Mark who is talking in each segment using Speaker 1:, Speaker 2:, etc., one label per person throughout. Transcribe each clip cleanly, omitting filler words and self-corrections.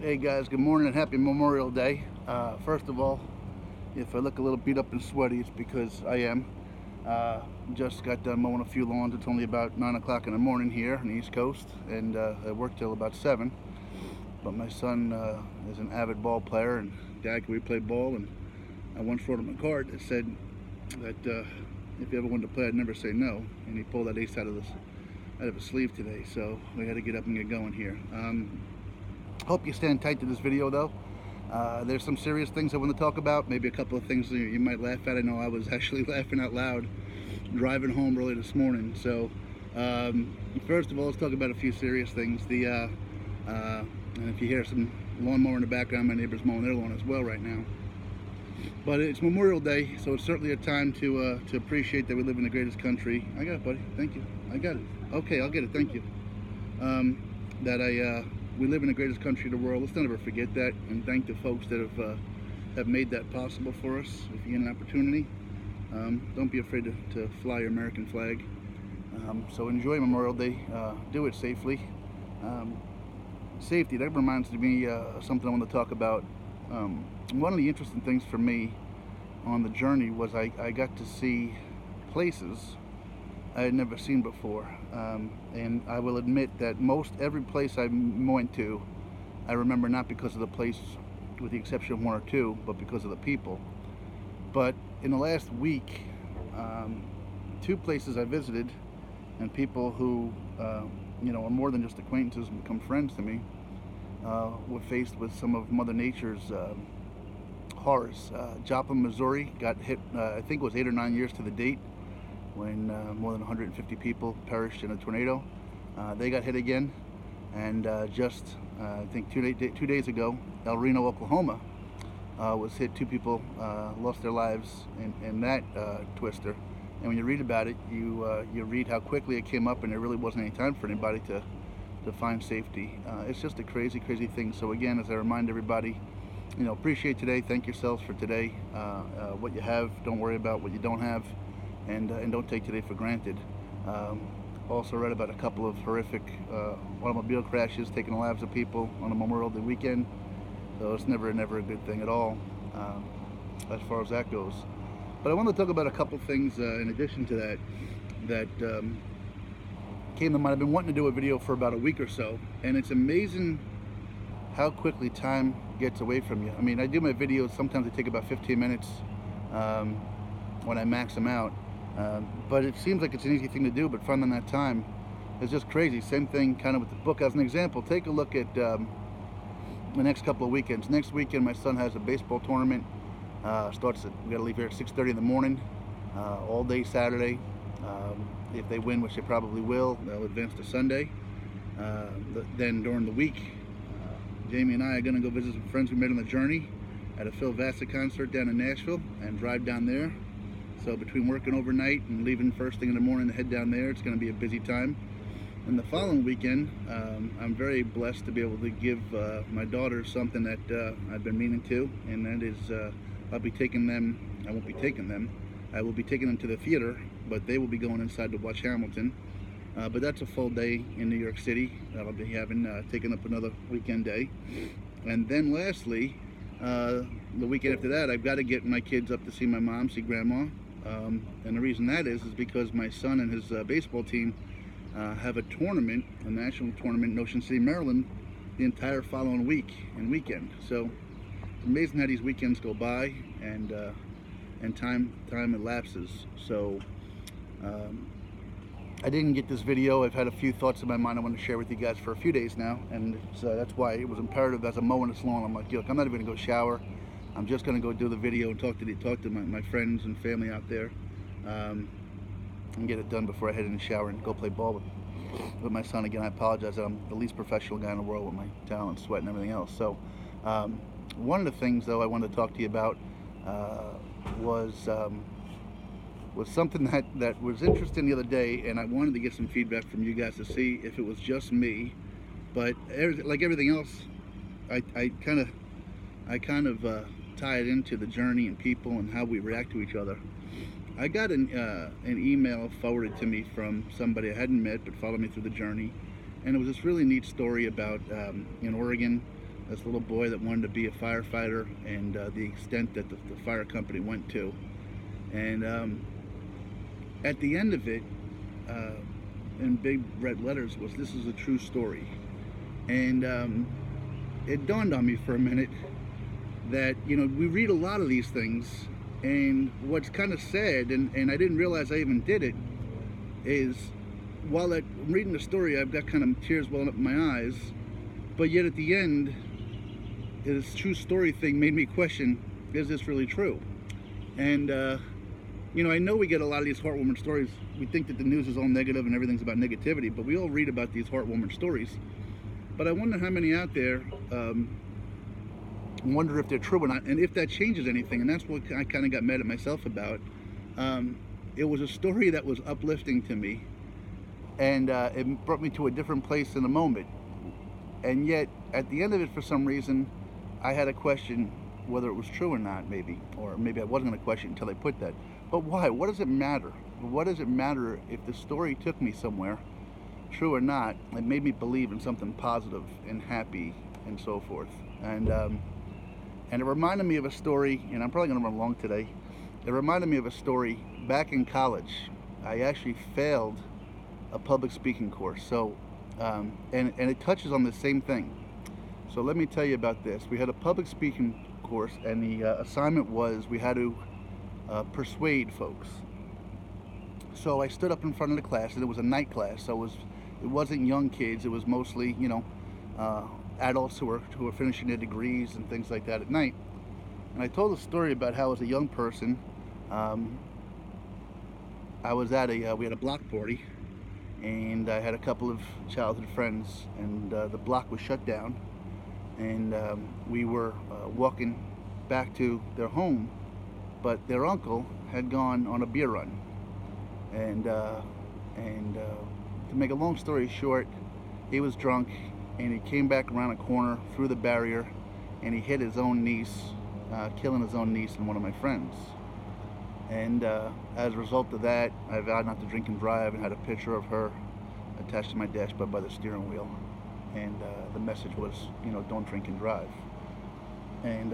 Speaker 1: Hey guys, good morning and happy Memorial Day. First of all, if I look a little beat up and sweaty, it's because I am. Just got done mowing a few lawns. It's only about 9 o'clock in the morning here on the East Coast, and I work till about 7. But my son is an avid ball player, and Dad, can we play ball? And I once wrote him a card that said that if he ever wanted to play, I'd never say no. And he pulled that ace out of his sleeve today, so we had to get up and get going here. Hope you stand tight to this video though. There's some serious things I want to talk about, maybe a couple of things you might laugh at. I know I was actually laughing out loud driving home early this morning. So first of all, let's talk about a few serious things. And if you hear some lawnmower in the background, my neighbor's mowing their lawn as well right now. But it's Memorial Day, so it's certainly a time to appreciate that we live in the greatest country. I got it, buddy. Thank you. I got it. Okay, I'll get it. Thank you. We live in the greatest country in the world. Let's not ever forget that, and thank the folks that have made that possible for us. If you get an opportunity, don't be afraid to fly your American flag. So enjoy Memorial Day. Do it safely. Safety, that reminds me something I want to talk about. One of the interesting things for me on the journey was I got to see places I had never seen before, and I will admit that most every place I went to, I remember not because of the place, with the exception of one or two, but because of the people. But in the last week, two places I visited, and people who are more than just acquaintances and become friends to me, were faced with some of Mother Nature's horrors. Joplin, Missouri got hit, I think it was 8 or 9 years to the date, when more than 150 people perished in a tornado. They got hit again, and I think 2 days ago, El Reno, Oklahoma was hit. 2 people lost their lives in that twister. And when you read about it, you read how quickly it came up, and there really wasn't any time for anybody to find safety. It's just a crazy, crazy thing. So again, as I remind everybody, appreciate today, thank yourselves for today. What you have, don't worry about what you don't have. And don't take today for granted. Also read about a couple of horrific automobile crashes taking the lives of people on a Memorial Day weekend. So it's never a good thing at all, as far as that goes. But I want to talk about a couple things in addition to that came to mind. I've been wanting to do a video for about a week or so, and it's amazing how quickly time gets away from you. I mean, I do my videos, sometimes they take about 15 minutes when I max them out. But it seems like it's an easy thing to do, but finding that time is just crazy. Same thing kind of with the book. As an example, take a look at the next couple of weekends. Next weekend, my son has a baseball tournament. Starts we got to leave here at 6:30 in the morning, all day Saturday. If they win, which they probably will, they'll advance to Sunday. Then during the week, Jamie and I are going to go visit some friends we met on the journey at a Phil Vassa concert down in Nashville, and drive down there. So between working overnight and leaving first thing in the morning to head down there, it's going to be a busy time. And the following weekend, I'm very blessed to be able to give my daughters something that I've been meaning to, and that is I'll be taking them. I won't be taking them. I will be taking them to the theater, but they will be going inside to watch Hamilton. But that's a full day in New York City that I'll be having, taking up another weekend day. And then lastly, the weekend after that, I've got to get my kids up to see my mom, see Grandma. And the reason that is because my son and his baseball team have a tournament, a national tournament in Ocean City, Maryland, the entire following week and weekend. So it's amazing how these weekends go by, and time elapses. So I didn't get this video. I've had a few thoughts in my mind I want to share with you guys for a few days now, and that's why it was imperative as I'm mowing this lawn. I'm like, look, I'm not even gonna go shower. I'm just going to go do the video and talk to my friends and family out there, and get it done before I head in the shower and go play ball with my son. Again, I apologize that I'm the least professional guy in the world with my talent, sweat, and everything else. So one of the things, though, I wanted to talk to you about was something that was interesting the other day, and I wanted to get some feedback from you guys to see if it was just me. But like everything else, I kind of tie it into the journey and people and how we react to each other. I got an email forwarded to me from somebody I hadn't met but followed me through the journey, and it was this really neat story about in Oregon, this little boy that wanted to be a firefighter, and the extent that the fire company went to. And at the end of it, in big red letters, was, "This is a true story." And it dawned on me for a minute that, you know, we read a lot of these things, and what's kind of sad, and I didn't realize I even did it, is while I'm reading the story, I've got kind of tears welling up in my eyes, but yet at the end, this true story thing made me question, is this really true? And you know, I know we get a lot of these heartwarming stories. We think that the news is all negative and everything's about negativity, but we all read about these heartwarming stories. But I wonder how many out there wonder if they're true or not, and if that changes anything. And that's what I kind of got mad at myself about. It was a story that was uplifting to me, and it brought me to a different place in a moment. And yet, at the end of it, for some reason, I had a question whether it was true or not, maybe. Or maybe I wasn't going to question until I put that. But why? What does it matter? What does it matter if the story took me somewhere, true or not? It made me believe in something positive and happy and so forth. And it reminded me of a story, and I'm probably going to run long today. It reminded me of a story back in college. I actually failed a public speaking course. So, and it touches on the same thing. So let me tell you about this. We had a public speaking course, and the assignment was we had to persuade folks. So I stood up in front of the class, and it was a night class. So it wasn't young kids. It was mostly, you know, adults who were finishing their degrees and things like that at night. And I told a story about how, as a young person, I was at we had a block party, and I had a couple of childhood friends, and the block was shut down, and we were walking back to their home, but their uncle had gone on a beer run, and to make a long story short, he was drunk, and he came back around a corner through the barrier, and he hit his own niece, killing his own niece and one of my friends. And as a result of that, I vowed not to drink and drive, and had a picture of her attached to my dashboard by the steering wheel. And the message was, you know, don't drink and drive. And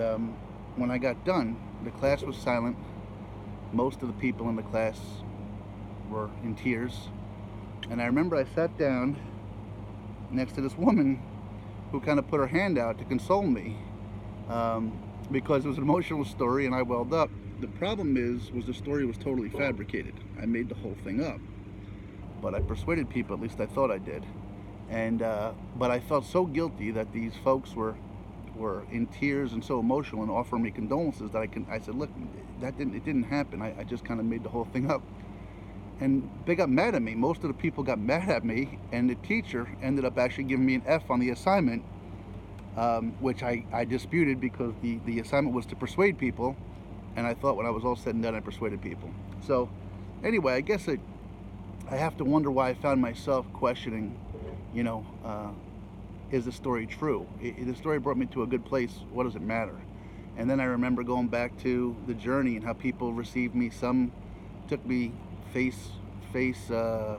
Speaker 1: when I got done, the class was silent. Most of the people in the class were in tears. And I remember I sat down next to this woman who kind of put her hand out to console me, because it was an emotional story, and I welled up. The problem was the story was totally fabricated. I made the whole thing up, but I persuaded people, at least I thought I did. And but I felt so guilty that these folks were in tears and so emotional and offering me condolences that I said, look, it didn't happen. I just kind of made the whole thing up. And they got mad at me. Most of the people got mad at me, and the teacher ended up actually giving me an F on the assignment, which I disputed, because the assignment was to persuade people, and I thought when I was all said and done, I persuaded people. So anyway, I guess I have to wonder why I found myself questioning, you know, is the story true? The story brought me to a good place. What does it matter? And then I remember going back to the journey and how people received me. Some took me face I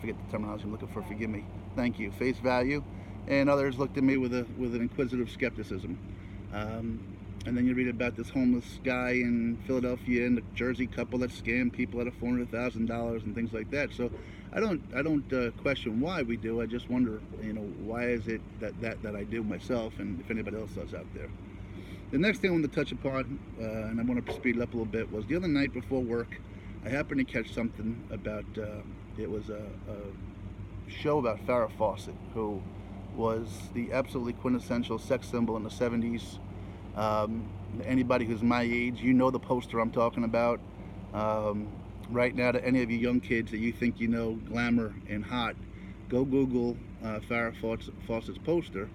Speaker 1: forget the terminology I'm looking for, forgive me, thank you, face value, and others looked at me with an inquisitive skepticism. And then you read about this homeless guy in Philadelphia and the Jersey couple that scammed people out of $400,000 and things like that. So I don't question why we do. I just wonder, you know, why is it that I do myself, and if anybody else does out there. The next thing I want to touch upon, and I want to speed it up a little bit, was the other night before work, I happened to catch something about, it was a show about Farrah Fawcett, who was the absolutely quintessential sex symbol in the 70s. Anybody who's my age, you know the poster I'm talking about. Right now, to any of you young kids that you think you know glamour and hot, go Google Farrah Fawcett's poster,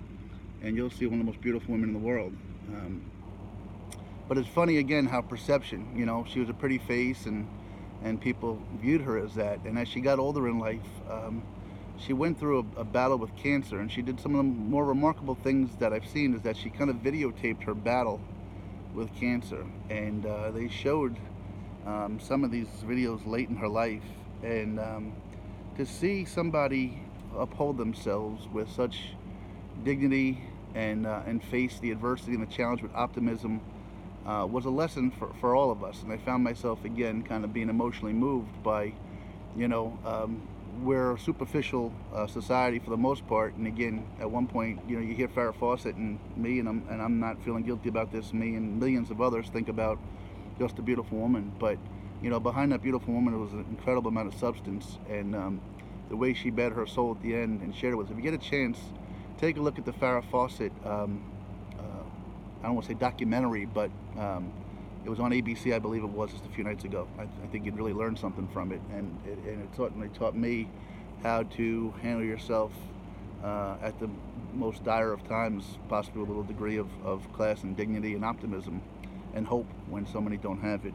Speaker 1: and you'll see one of the most beautiful women in the world. But it's funny again how perception, you know, she was a pretty face, and people viewed her as that. And as she got older in life, she went through a battle with cancer, and she did some of the more remarkable things that I've seen, is that she kind of videotaped her battle with cancer, and they showed some of these videos late in her life, and to see somebody uphold themselves with such dignity and face the adversity and the challenge with optimism was a lesson for all of us. And I found myself again kind of being emotionally moved by, you know, we're a superficial society for the most part. And again, at one point, you know, you hear Farrah Fawcett and me, and I'm not feeling guilty about this. Me and millions of others think about just a beautiful woman, but you know, behind that beautiful woman was an incredible amount of substance, and the way she bared her soul at the end and shared it with us. If you get a chance, take a look at the Farrah Fawcett, I don't want to say documentary, but it was on ABC, I believe it was, just a few nights ago. I think you'd really learn something from it, and it taught me how to handle yourself at the most dire of times, possibly with a little degree of class and dignity and optimism and hope when so many don't have it.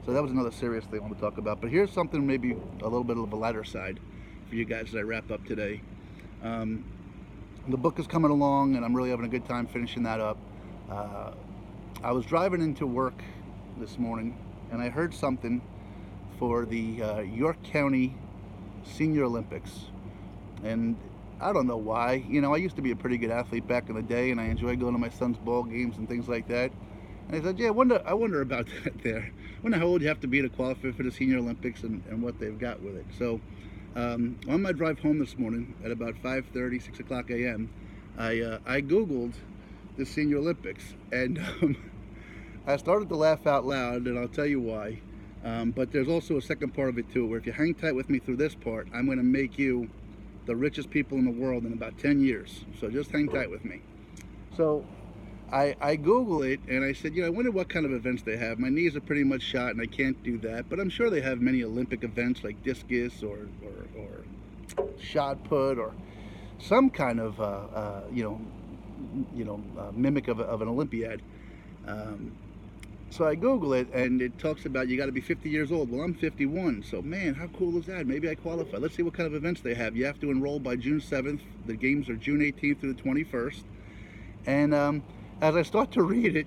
Speaker 1: So that was another serious thing I want to talk about. But here's something maybe a little bit of a lighter side for you guys as I wrap up today. The book is coming along, and I'm really having a good time finishing that up. I was driving into work this morning, and I heard something for the York County Senior Olympics. And I don't know why. You know, I used to be a pretty good athlete back in the day, and I enjoyed going to my son's ball games and things like that. And I said, yeah, I wonder about that there. I wonder how old you have to be to qualify for the Senior Olympics and what they've got with it. So on my drive home this morning at about 5:30, 6 o'clock a.m., I Googled the Senior Olympics, and I started to laugh out loud, and I'll tell you why. But there's also a second part of it too, where if you hang tight with me through this part, I'm going to make you the richest people in the world in about 10 years. So just hang tight with me. So I Google it, and I said, you know, I wonder what kind of events they have. My knees are pretty much shot, and I can't do that. But I'm sure they have many Olympic events like discus or shot put or some kind of mimic of an Olympiad. So I Google it, and it talks about you got to be 50 years old. Well, I'm 51, so man, how cool is that? Maybe I qualify. Let's see what kind of events they have. You have to enroll by June 7th. The games are June 18th through the 21st. And as I start to read it,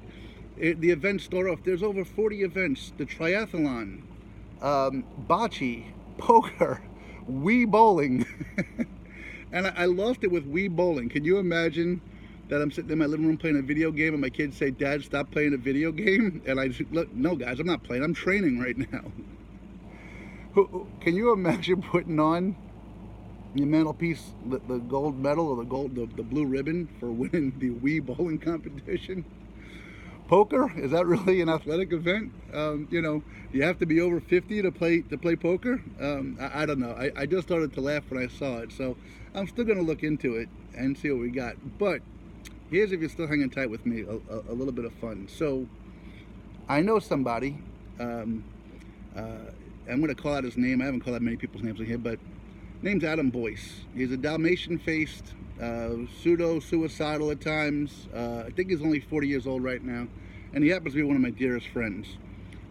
Speaker 1: the events start off. There's over 40 events. The triathlon, bocce, poker, Wii bowling. And I lost it with Wii bowling. Can you imagine that I'm sitting in my living room playing a video game and my kids say, Dad, stop playing a video game? And I just, look, no guys, I'm not playing, I'm training right now. Can you imagine putting on your mantelpiece the gold medal or the blue ribbon for winning the Wii bowling competition? Poker, is that really an athletic event? You know, you have to be over 50 to play poker. I don't know. I just started to laugh when I saw it, so I'm still going to look into it and see what we got. But here's, if you're still hanging tight with me, a little bit of fun. So I know somebody. I'm going to call out his name. I haven't called out many people's names in here, but name's Adam Boyce. He's a Dalmatian-faced, pseudo-suicidal at times. I think he's only 40 years old right now, and he happens to be one of my dearest friends.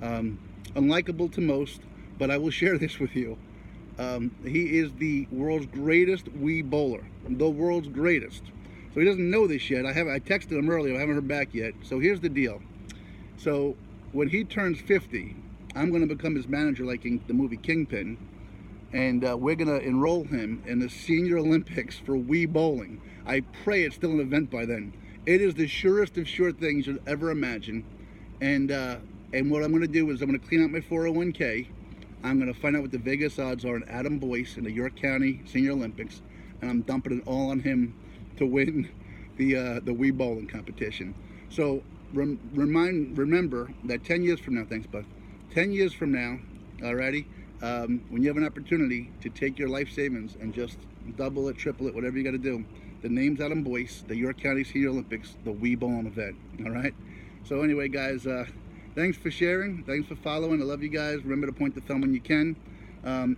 Speaker 1: Unlikable to most, but I will share this with you. He is the world's greatest Wii bowler, the world's greatest. So he doesn't know this yet. I texted him earlier. I haven't heard back yet. So here's the deal. So when he turns 50, I'm going to become his manager, like in the movie Kingpin. And we're going to enroll him in the Senior Olympics for Wii bowling. I pray it's still an event by then. It is the surest of sure things you'll ever imagine. And what I'm going to do is I'm going to clean out my 401k. I'm going to find out what the Vegas odds are on Adam Boyce in the York County Senior Olympics. And I'm dumping it all on him to win the Wii bowling competition. So remember that 10 years from now, thanks bud, 10 years from now, alrighty, when you have an opportunity to take your life savings and just double it, triple it, whatever you got to do, the name's Adam Boyce, the York County Senior Olympics, the Wii bowling event. All right. So anyway, guys, thanks for sharing, thanks for following. I love you guys. Remember to point the thumb when you can.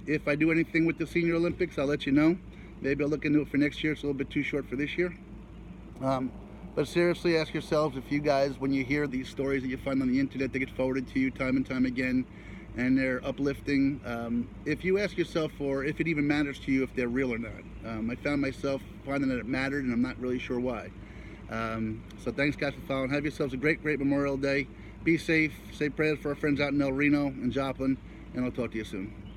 Speaker 1: If I do anything with the Senior Olympics, I'll let you know. Maybe I'll look into it for next year. It's a little bit too short for this year. But seriously, ask yourselves, if you guys, when you hear these stories that you find on the internet that get forwarded to you time and time again, and they're uplifting, if you ask yourself, or if it even matters to you, if they're real or not. I found myself finding that it mattered, and I'm not really sure why. So thanks guys for following. Have yourselves a great Memorial Day. Be safe. Say prayers for our friends out in El Reno and Joplin, and I'll talk to you soon.